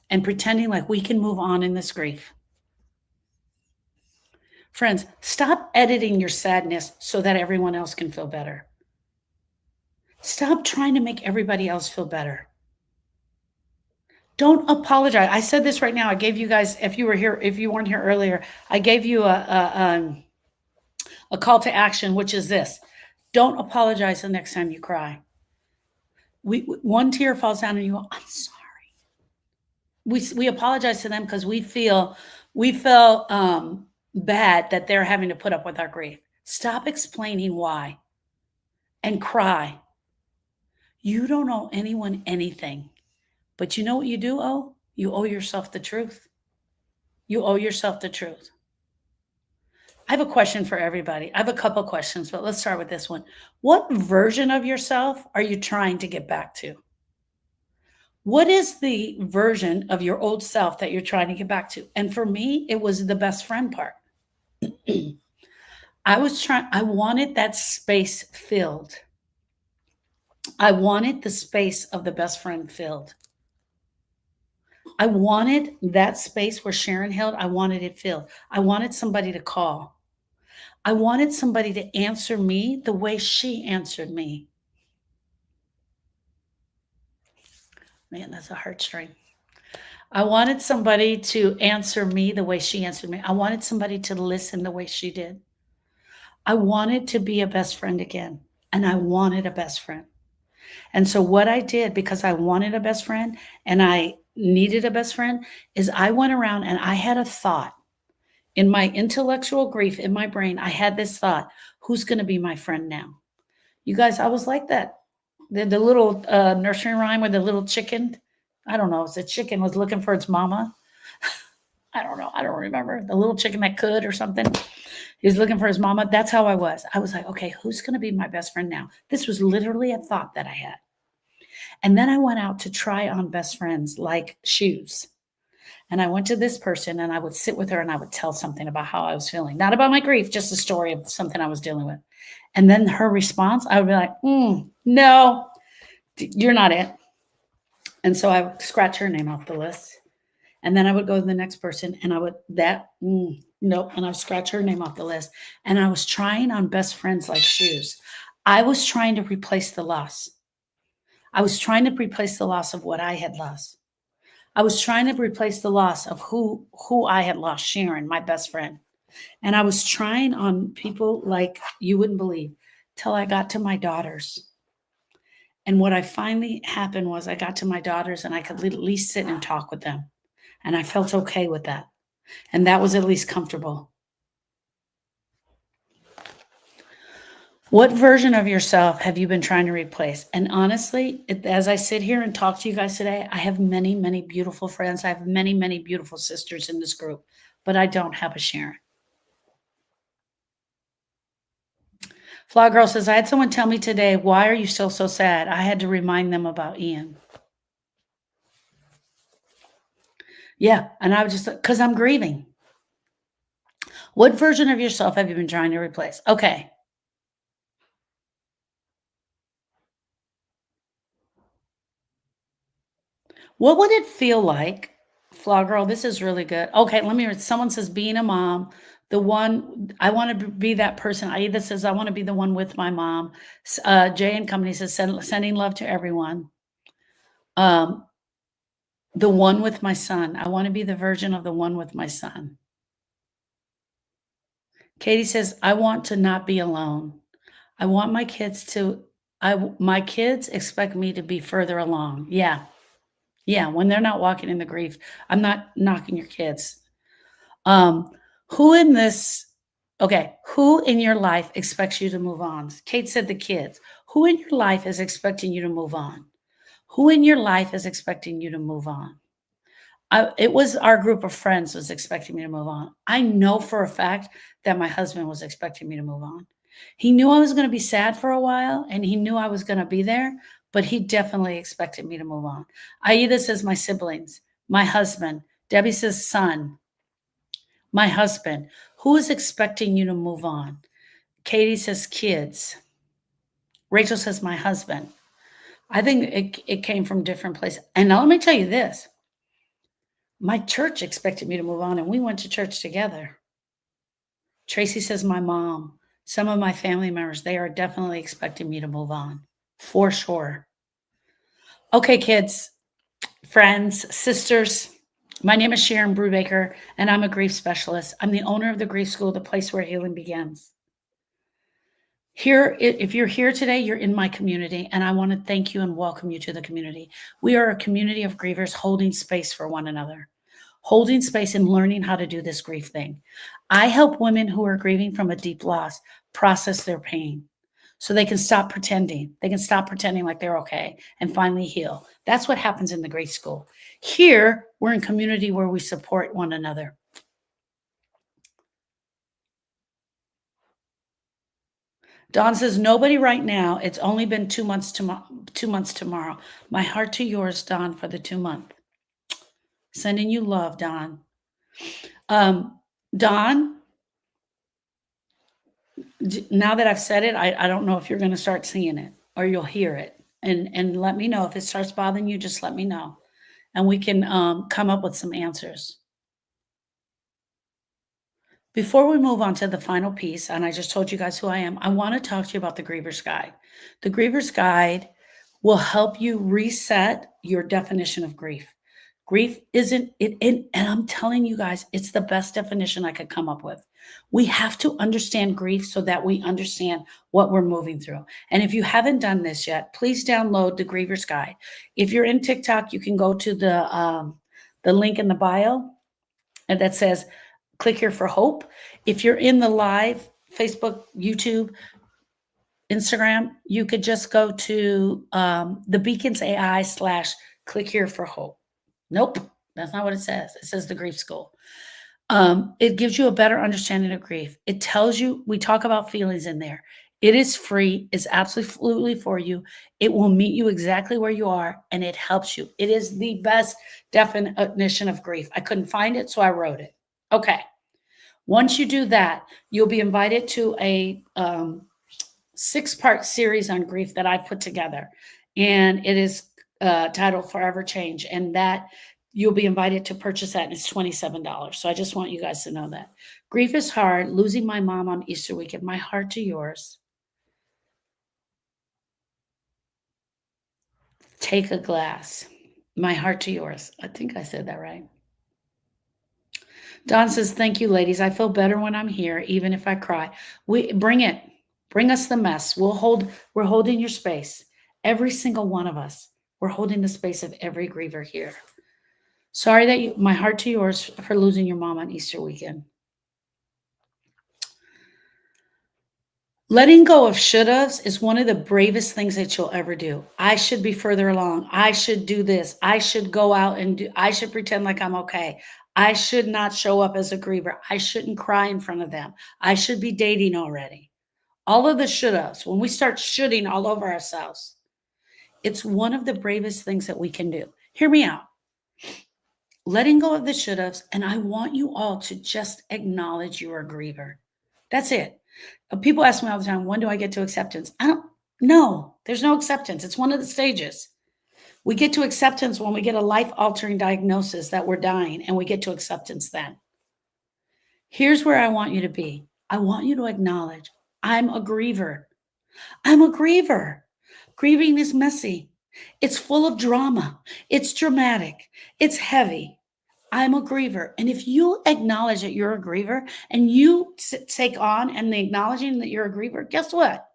and pretending like we can move on in this grief. Friends, stop editing your sadness so that everyone else can feel better. Stop trying to make everybody else feel better. Don't apologize. I said this right now. I gave you guys, if you weren't here earlier, I gave you a call to action, which is this: don't apologize the next time you cry. One tear falls down and you go, I'm sorry. We apologize to them because we feel bad that they're having to put up with our grief. Stop explaining why and cry. You don't owe anyone anything, but you know what you do owe? You owe yourself the truth. You owe yourself the truth. I have a question for everybody. I have a couple questions, but let's start with this one. What version of yourself are you trying to get back to? What is the version of your old self that you're trying to get back to? And for me, it was the best friend part. I wanted that space filled. I wanted the space of the best friend filled. I wanted that space where Sharon held, I wanted it filled. I wanted somebody to call. I wanted somebody to answer me the way she answered me. Man, that's a heartstring. I wanted somebody to answer me the way she answered me. I wanted somebody to listen the way she did. I wanted to be a best friend again, and I wanted a best friend. And so what I did, because I wanted a best friend and I needed a best friend, is I went around and I had a thought in my intellectual grief in my brain. I had this thought, who's going to be my friend now? You guys, I was like that. The little nursery rhyme with the little chicken. I don't know. It's a chicken was looking for its mama. I don't know. I don't remember. The little chicken that could or something. He was looking for his mama. That's how I was. I was like, okay, who's going to be my best friend now? This was literally a thought that I had. And then I went out to try on best friends like shoes. And I went to this person and I would sit with her and I would tell something about how I was feeling, not about my grief, just a story of something I was dealing with. And then her response, I would be like, no, you're not it. And so I would scratch her name off the list. And then I would go to the next person and I would, nope. And I would scratch her name off the list. And I was trying on best friends like shoes. I was trying to replace the loss. I was trying to replace the loss of what I had lost. I was trying to replace the loss of who I had lost, Sharon, my best friend. And I was trying on people like you wouldn't believe till I got to my daughters. And what I finally happened was I got to my daughters and I could at least sit and talk with them. And I felt okay with that. And that was at least comfortable. What version of yourself have you been trying to replace? And honestly, as I sit here and talk to you guys today, I have many, many beautiful friends. I have many, many beautiful sisters in this group, but I don't have a Sharon. Flaw Girl says, I had someone tell me today, why are you still so sad? I had to remind them about Ian. Yeah. And I was just, because I'm grieving. What version of yourself have you been trying to replace? Okay. What would it feel like? Flaw Girl, this is really good. Okay, let me read. Someone says, being a mom, the one, I want to be that person. Aida says, I want to be the one with my mom. Jay and Company says, sending love to everyone. Um, the one with my son. I want to be the version of the one with my son. Katie says, I want to not be alone. I want my kids to, my kids expect me to be further along. Yeah. Yeah. When they're not walking in the grief, I'm not knocking your kids. Um, who in this, okay, who in your life expects you to move on? Kate said the kids. Who in your life is expecting you to move on? Who in your life is expecting you to move on? It was our group of friends was expecting me to move on. I know for a fact that my husband was expecting me to move on. He knew I was going to be sad for a while and he knew I was going to be there, but he definitely expected me to move on. Aida says my siblings, my husband. Debbie says son, my husband. Who is expecting you to move on? Katie says kids. Rachel says my husband. I think it came from different places. And now let me tell you this. My church expected me to move on, and we went to church together. Tracy says, my mom, some of my family members, they are definitely expecting me to move on for sure. Okay, kids, friends, sisters, my name is Sharon Brubaker, and I'm a grief specialist. I'm the owner of the Grief School, the place where healing begins. Here, if you're here today, you're in my community, and I want to thank you and welcome you to the community. We are a community of grievers holding space for one another, holding space and learning how to do this grief thing. I help women who are grieving from a deep loss process their pain so they can stop pretending. They can stop pretending like they're okay and finally heal. That's what happens in the grief school. Here, we're in community where we support one another. Dawn says, nobody right now. It's only been 2 months 2 months tomorrow. My heart to yours, Dawn, for the 2 month. Sending you love, Dawn. Dawn, now that I've said it, I don't know if you're going to start seeing it or you'll hear it. And let me know if it starts bothering you, just let me know. And we can come up with some answers. Before we move on to the final piece, and I just told you guys who I am, I want to talk to you about the Griever's Guide. The Griever's Guide will help you reset your definition of grief. Grief isn't it, and I'm telling you guys, it's the best definition I could come up with. We have to understand grief so that we understand what we're moving through. And if you haven't done this yet, please download the Griever's Guide. If you're in TikTok, you can go to the link in the bio and that says click here for hope. If you're in the live Facebook, YouTube, Instagram, you could just go to the Beacons AI / click here for hope. Nope, that's not what it says. It says the grief school. It gives you a better understanding of grief. It tells you, we talk about feelings in there. It is free, it's absolutely for you. It will meet you exactly where you are and it helps you. It is the best definition of grief. I couldn't find it, so I wrote it. Okay. Once you do that, you'll be invited to a 6-part series on grief that I put together. And it is titled Forever Change. And that you'll be invited to purchase that. And it's $27. So I just want you guys to know that. Grief is hard. Losing my mom on Easter weekend. My heart to yours. Take a glass. My heart to yours. I think I said that right. Don says, thank you, ladies. I feel better when I'm here, even if I cry. We bring it. Bring us the mess. We're holding your space. Every single one of us. We're holding the space of every griever here. Sorry that my heart to yours for losing your mom on Easter weekend. Letting go of should haves is one of the bravest things that you'll ever do. I should be further along. I should do this. I should go out and I should pretend like I'm okay. I should not show up as a griever. I shouldn't cry in front of them. I should be dating already. All of the should haves, when we start shoulding all over ourselves, it's one of the bravest things that we can do. Hear me out. Letting go of the should haves, and I want you all to just acknowledge you're a griever. That's it. People ask me all the time, when do I get to acceptance? I don't know. There's no acceptance. It's one of the stages. We get to acceptance when we get a life-altering diagnosis that we're dying, and we get to acceptance then. Here's where I want you to be. I want you to acknowledge, I'm a griever. I'm a griever. Grieving is messy. It's full of drama. It's dramatic. It's heavy. I'm a griever. And if you acknowledge that you're a griever and you take on and the acknowledging that you're a griever, guess what?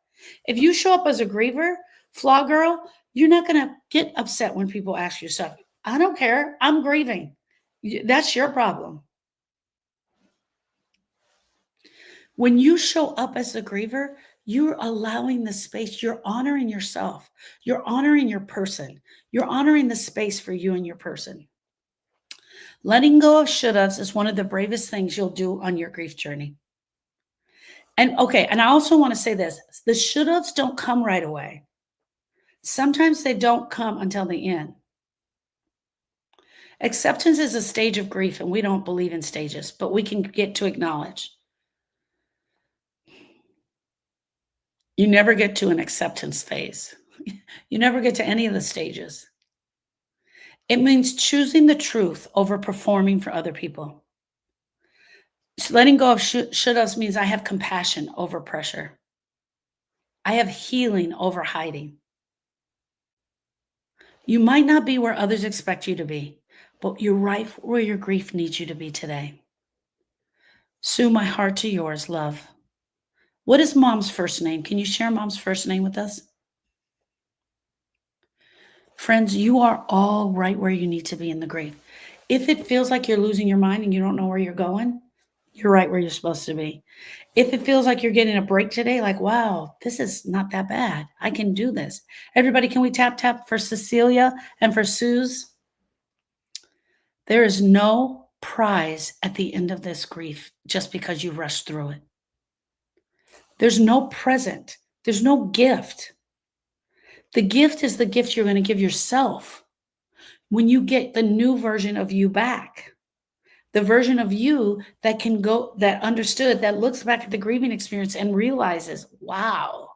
If you show up as a griever, flaw girl, you're not going to get upset when people ask you stuff. I don't care. I'm grieving. That's your problem. When you show up as a griever, you're allowing the space, you're honoring yourself, you're honoring your person, you're honoring the space for you and your person. Letting go of should haves is one of the bravest things you'll do on your grief journey. And okay, and I also want to say this, the should haves don't come right away. Sometimes they don't come until the end. Acceptance is a stage of grief, and we don't believe in stages, but we can get to acknowledge. You never get to an acceptance phase. You never get to any of the stages. It means choosing the truth over performing for other people. So letting go of should haves means I have compassion over pressure. I have healing over hiding. You might not be where others expect you to be, but you're right where your grief needs you to be today. Sue, my heart to yours, love. What is mom's first name? Can you share mom's first name with us? Friends, you are all right where you need to be in the grief. If it feels like you're losing your mind and you don't know where you're going, you're right where you're supposed to be. If it feels like you're getting a break today, like, wow, this is not that bad. I can do this. Everybody, can we tap for Cecilia and for Suze? There is no prize at the end of this grief just because you rushed through it. There's no present. There's no gift. The gift is the gift you're going to give yourself when you get the new version of you back. The version of you that can go, that understood, that looks back at the grieving experience and realizes, wow,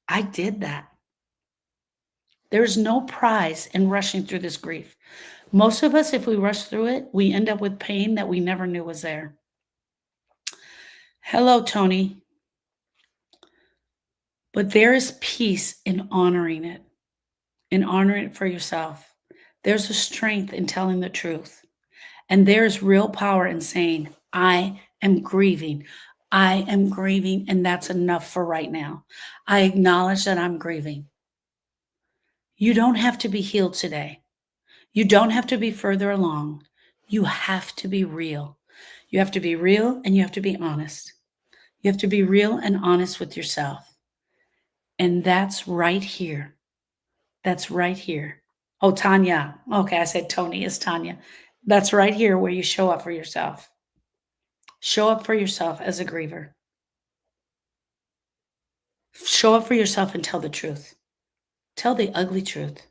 I did that. There's no prize in rushing through this grief. Most of us, if we rush through it, we end up with pain that we never knew was there. Hello, Tony. But there is peace in honoring it. in honoring it for yourself. There's a strength in telling the truth. And there's real power in saying, I am grieving. I am grieving, and that's enough for right now. I acknowledge that I'm grieving. You don't have to be healed today. You don't have to be further along. You have to be real. You have to be real and you have to be honest. You have to be real and honest with yourself. And that's right here. That's right here. Oh, Tanya. Okay, I said Tony is Tanya. That's right here where you show up for yourself. Show up for yourself as a griever. Show up for yourself and tell the truth. Tell the ugly truth.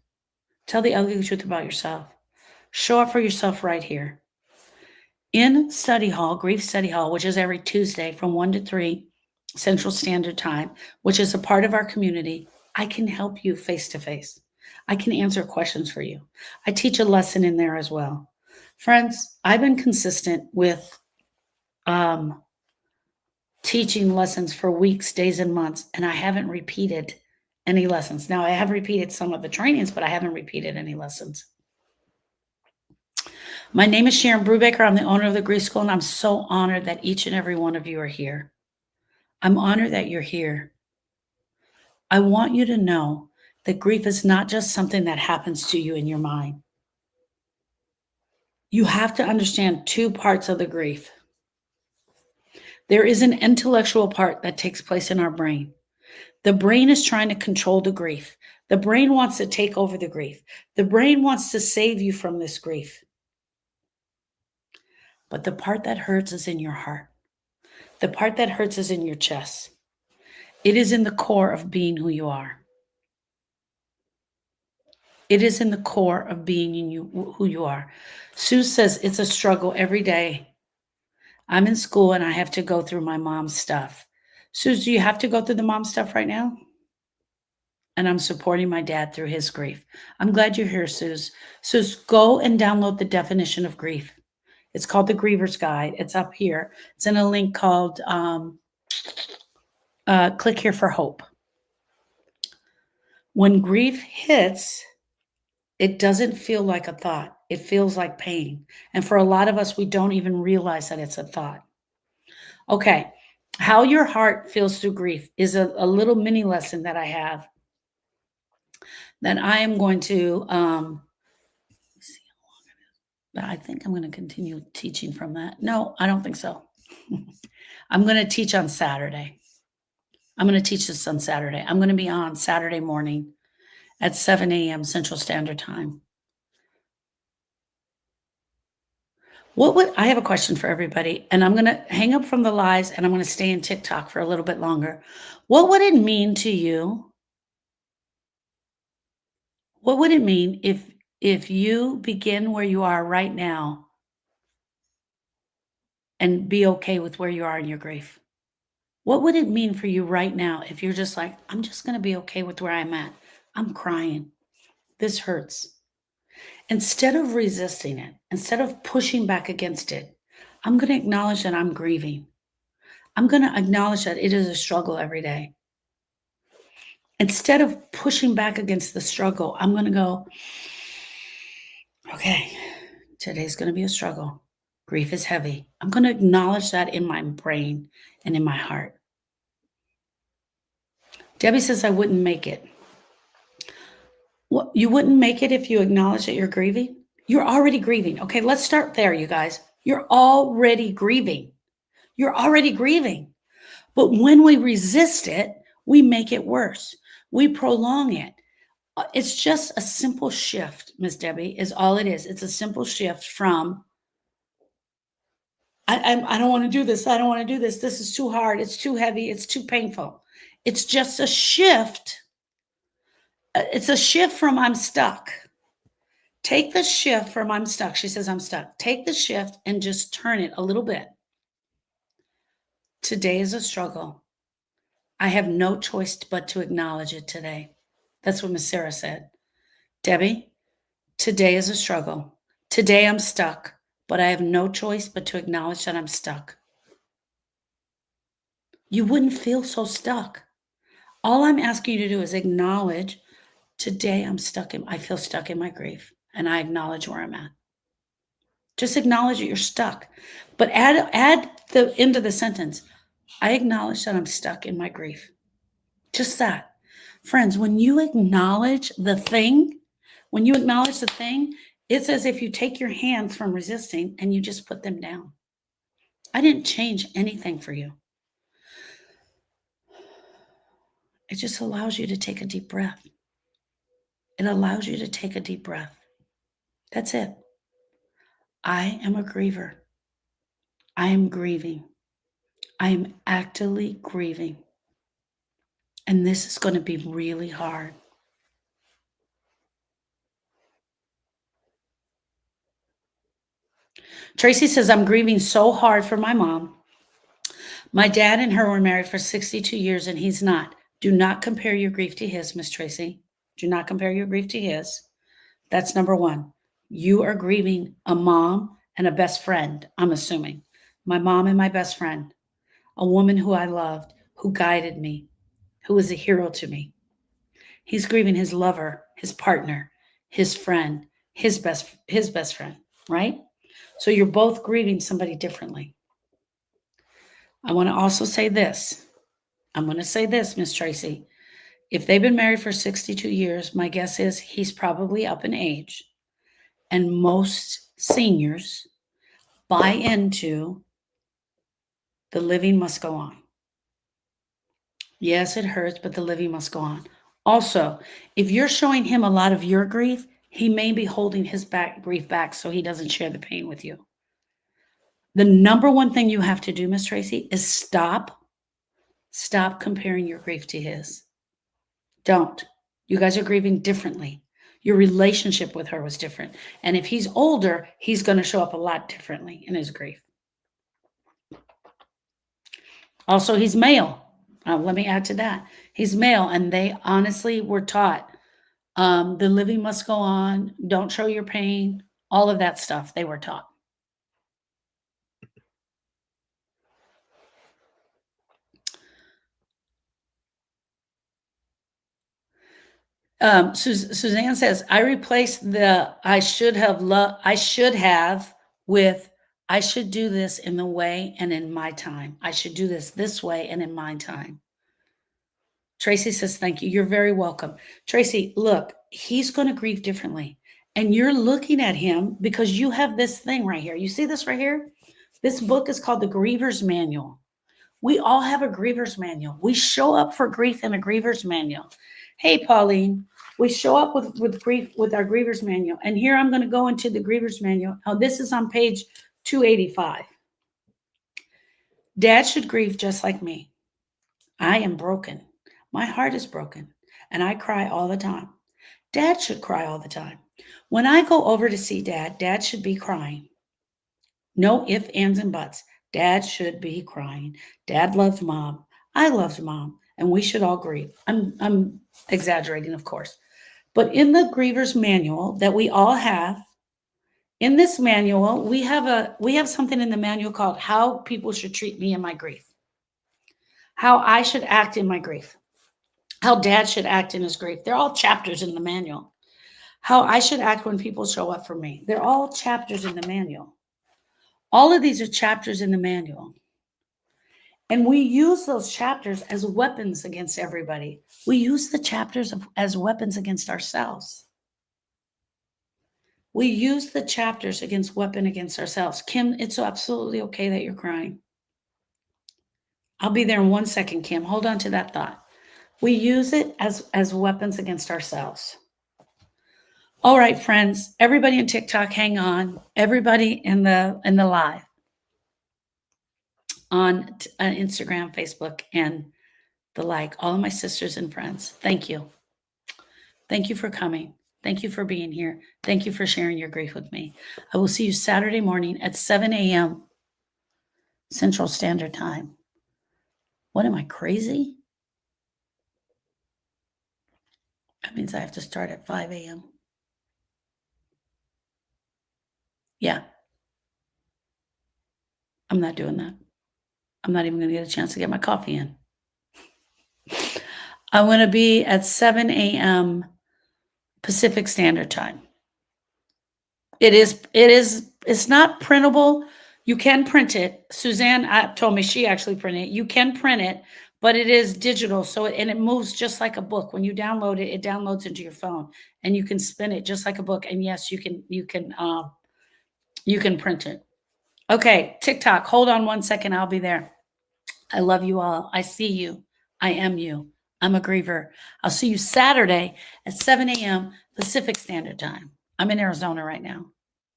Tell the ugly truth about yourself. Show up for yourself right here. In study hall, grief study hall, which is every Tuesday from 1 to 3 Central Standard Time, which is a part of our community, I can help you face to face. I can answer questions for you. I teach a lesson in there as well. Friends, I've been consistent with teaching lessons for weeks, days, and months, and I haven't repeated any lessons. Now, I have repeated some of the trainings, but I haven't repeated any lessons. My name is Sharon Brubaker. I'm the owner of the Grief School, and I'm so honored that each and every one of you are here. I'm honored that you're here. I want you to know that grief is not just something that happens to you in your mind. You have to understand two parts of the grief. There is an intellectual part that takes place in our brain. The brain is trying to control the grief. The brain wants to take over the grief. The brain wants to save you from this grief. But the part that hurts is in your heart. The part that hurts is in your chest. It is in the core of being who you are. It is in the core of being who you are. Sue says it's a struggle every day. I'm in school and I have to go through my mom's stuff. Sue, do you have to go through the mom stuff right now? And I'm supporting my dad through his grief. I'm glad you're here, Suze. Suze, go and download the definition of grief. It's called the Griever's Guide. It's up here. It's in a link called Click Here for Hope. When grief hits, it doesn't feel like a thought. It feels like pain. And for a lot of us, we don't even realize that it's a thought. Okay, how your heart feels through grief is a little mini lesson that I have that I am going to, I think I'm going to continue teaching from that. No, I don't think so. I'm going to teach on Saturday. I'm going to teach this on Saturday. I'm going to be on Saturday morning at 7 a.m. Central Standard Time. I have a question for everybody, and I'm going to hang up from the lives and I'm going to stay in TikTok for a little bit longer. What would it mean to you? What would it mean if you begin where you are right now and be okay with where you are in your grief? What would it mean for you right now if you're just like, I'm just going to be okay with where I'm at? I'm crying. This hurts. Instead of resisting it, instead of pushing back against it, I'm going to acknowledge that I'm grieving. I'm going to acknowledge that it is a struggle every day. Instead of pushing back against the struggle, I'm going to go, okay, today's going to be a struggle. Grief is heavy. I'm going to acknowledge that in my brain and in my heart. Debbie says I wouldn't make it. Well, you wouldn't make it if you acknowledge that you're grieving? You're already grieving. Okay, let's start there, you guys. You're already grieving. You're already grieving. But when we resist it, we make it worse. We prolong it. It's just a simple shift, Miss Debbie, is all it is. It's a simple shift from, I don't want to do this. I don't want to do this. This is too hard. It's too heavy. It's too painful. It's just a shift. It's a shift from I'm stuck. Take the shift from I'm stuck. She says I'm stuck. Take the shift and just turn it a little bit. Today is a struggle. I have no choice but to acknowledge it today. That's what Miss Sarah said. Debbie, today is a struggle. Today I'm stuck, but I have no choice but to acknowledge that I'm stuck. You wouldn't feel so stuck. All I'm asking you to do is acknowledge Today I feel stuck in my grief and I acknowledge where I'm at. Just acknowledge that you're stuck. But add the end of the sentence. I acknowledge that I'm stuck in my grief. Just that. Friends, when you acknowledge the thing, it's as if you take your hands from resisting and you just put them down. I didn't change anything for you. It just allows you to take a deep breath. It allows you to take a deep breath. That's it. I am a griever. I am grieving. I am actively grieving. And this is going to be really hard. Tracy says, I'm grieving so hard for my mom. My dad and her were married for 62 years and he's not. Do not compare your grief to his, Miss Tracy. Do not compare your grief to his. That's number one. You are grieving a mom and a best friend, I'm assuming. My mom and my best friend, a woman who I loved, who guided me, who was a hero to me. He's grieving his lover, his partner, his friend, his best friend, right? So you're both grieving somebody differently. I want to also say this. I'm going to say this, Miss Tracy. If they've been married for 62 years, my guess is he's probably up in age. And most seniors buy into the living must go on. Yes, it hurts, but the living must go on. Also, if you're showing him a lot of your grief, he may be holding his grief back so he doesn't share the pain with you. The number one thing you have to do, Miss Tracy, is stop comparing your grief to his. Don't. You guys are grieving differently. Your relationship with her was different. And if he's older, he's going to show up a lot differently in his grief. Also, he's male. Let me add to that. He's male, and they honestly were taught the living must go on, don't show your pain, all of that stuff they were taught. Suzanne says, I replaced the I should have with I should do this in the way and in my time. I should do this way and in my time. Tracy says, thank you. You're very welcome. Tracy, look, he's going to grieve differently. And you're looking at him because you have this thing right here. You see this right here? This book is called The Griever's Manual. We all have a griever's manual. We show up for grief in a griever's manual. Hey, Pauline, we show up with grief with our griever's manual. And here I'm going to go into the griever's manual. Oh, this is on page 285. Dad should grieve just like me. I am broken. My heart is broken, and I cry all the time. Dad should cry all the time. When I go over to see Dad should be crying. No ifs, ands, and buts. Dad should be crying. Dad loved mom. I loved mom, and we should all grieve. I'm exaggerating, of course. But in the griever's manual that we all have, in this manual, we have something in the manual called How People Should Treat Me in My Grief. How I should act in my grief. How Dad should act in his grief. They're all chapters in the manual. How I should act when people show up for me. They're all chapters in the manual. All of these are chapters in the manual. And we use those chapters as weapons against everybody. We use the chapters as weapons against ourselves. We use the chapters against ourselves. Kim, it's absolutely okay that you're crying. I'll be there in 1 second, Kim. Hold on to that thought. We use it as weapons against ourselves. All right, friends, everybody in TikTok, hang on. Everybody in the live on Instagram, Facebook, and the like. All of my sisters and friends, thank you. Thank you for coming. Thank you for being here. Thank you for sharing your grief with me. I will see you Saturday morning at 7 a.m. Central Standard Time. What am I, crazy? That means I have to start at 5 a.m. Yeah. I'm not doing that. I'm not even going to get a chance to get my coffee in. I'm going to be at 7 a.m. Pacific Standard Time. It's not printable. You can print it. Suzanne told me she actually printed it. You can print it, but it is digital. So, and it moves just like a book. When you download it, it downloads into your phone and you can spin it just like a book. And yes, you can print it. Okay. TikTok. Hold on 1 second. I'll be there. I love you all. I see you. I am you. I'm a griever. I'll see you Saturday at 7 a.m. Pacific Standard Time. I'm in Arizona right now.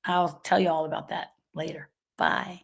I'll tell you all about that later. Bye.